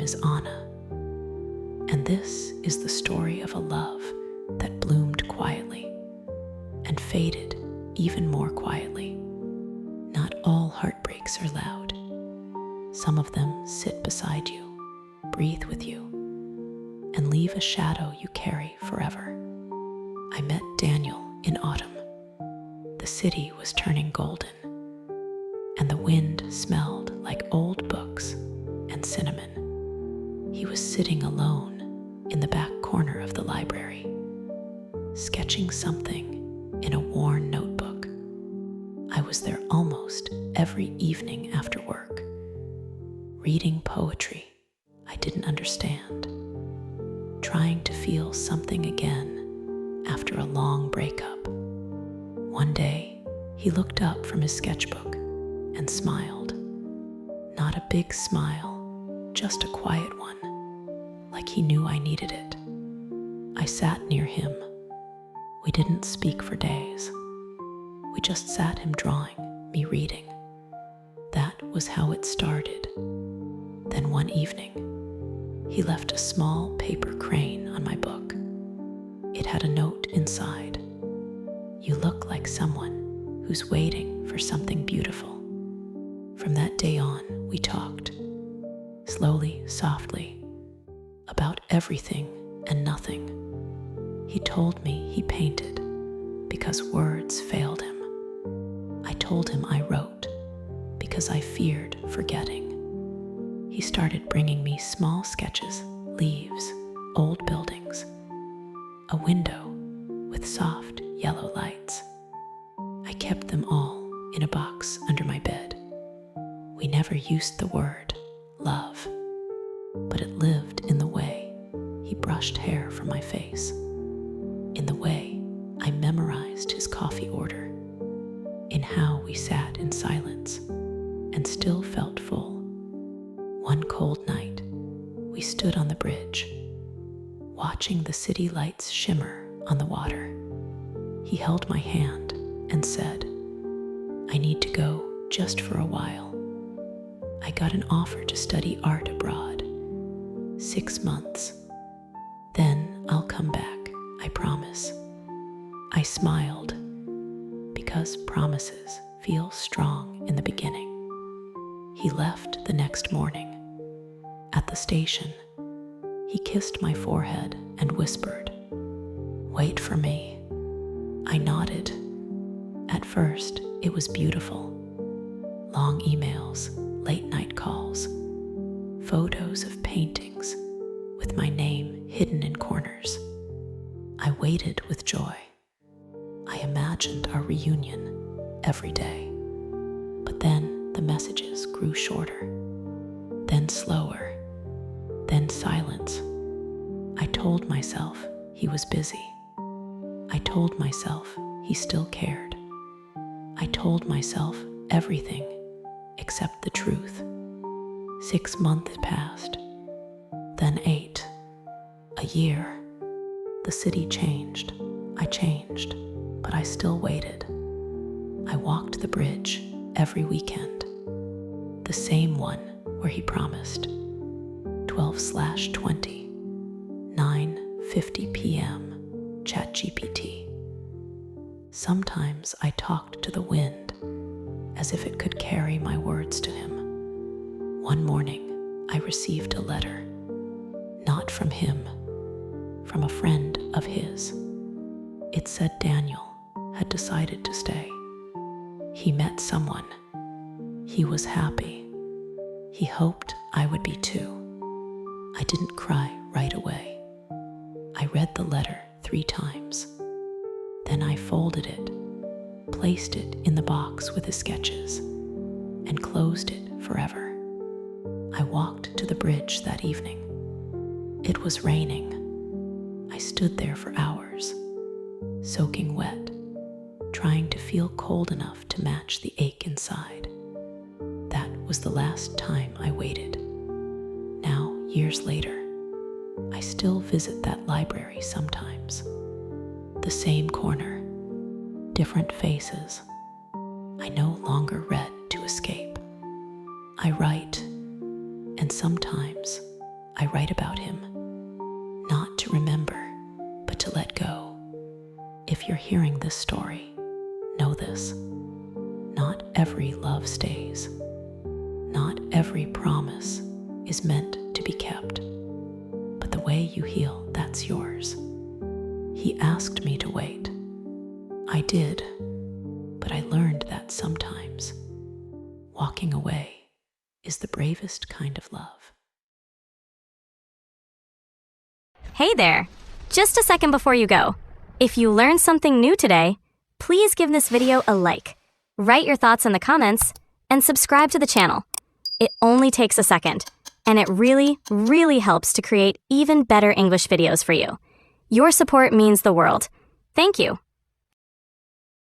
is Anna, and this is the story of a love that bloomed quietly and faded even more quietly. Not all heartbreaks are loud. Some of them sit beside you, breathe with you, and leave a shadow you carry forever. I met Daniel in autumn. The city was turning golden, and the wind smelled like old books and cinnamon. He was sitting alone in the back corner of the library, sketching something in a worn notebook. I was there almost every evening after work, reading poetry I didn't understand, trying to feel something again after a long breakup. One day, he looked up from his sketchbook and smiled. Not a big smile, just a quiet one, like he knew I needed it. I sat near him. We didn't speak for days. We just sat him drawing, me reading. That was how it started. Then one evening, he left a small paper crane on my book. It had a note inside. You look like someone who's waiting for something beautiful. From that day on, we talked, slowly, softly, about everything and nothing. He told me he painted because words failed him. I told him I wrote because I feared forgetting. He started bringing me small sketches, leaves, old buildings, a window with soft yellow lights. I kept them all in a box under my bed. We never used the word love, but it lived in the way he brushed hair from my face, in the way I memorized his coffee order, in how we sat in silence and still felt full. One cold night, we stood on the bridge, watching the city lights shimmer on the water. He held my hand and said, I need to go just for a while. I got an offer to study art abroad. 6 months. Then I'll come back, I promise. I smiled, because promises feel strong in the beginning. He left the next morning. At the station, he kissed my forehead and whispered, Wait for me. I nodded. At first, it was beautiful. Long emails, late night calls, photos of paintings with my name hidden in corners. I waited with joy. I imagined our reunion every day. But then the messages grew shorter, then slower, then silence. I told myself he was busy. I told myself he still cared. I told myself everything except the truth. 6 months passed, then 8, a year. The city changed. I changed, but I still waited. I walked the bridge every weekend, the same one where he promised. 12/20, 9:50 p.m., ChatGPT. Sometimes I talked to the wind as if it could carry my words to him. One morning, I received a letter, not from him, from a friend of his. It said Daniel had decided to stay. He met someone. He was happy. He hoped I would be too. I didn't cry right away. I read the letter 3 times. Then I folded it, placed it in the box with his sketches, and closed it forever. I walked to the bridge that evening. It was raining. I stood there for hours, soaking wet, trying to feel cold enough to match the ache inside. That was the last time I waited. Now, years later, I still visit that library sometimes. The same corner, different faces. I no longer read to escape. I write, and sometimes I write about him, not to remember, but to let go. If you're hearing this story, know this. Not every love stays. Not every promise is meant to be kept. But the way you heal, that's yours. He asked me to wait. I did, but I learned that sometimes walking away is the bravest kind of love. Hey there! Just a second before you go. If you learned something new today, please give this video a like, write your thoughts in the comments, and subscribe to the channel. It only takes a second, and it really, really helps to create even better English videos for you. Your support means the world. Thank you.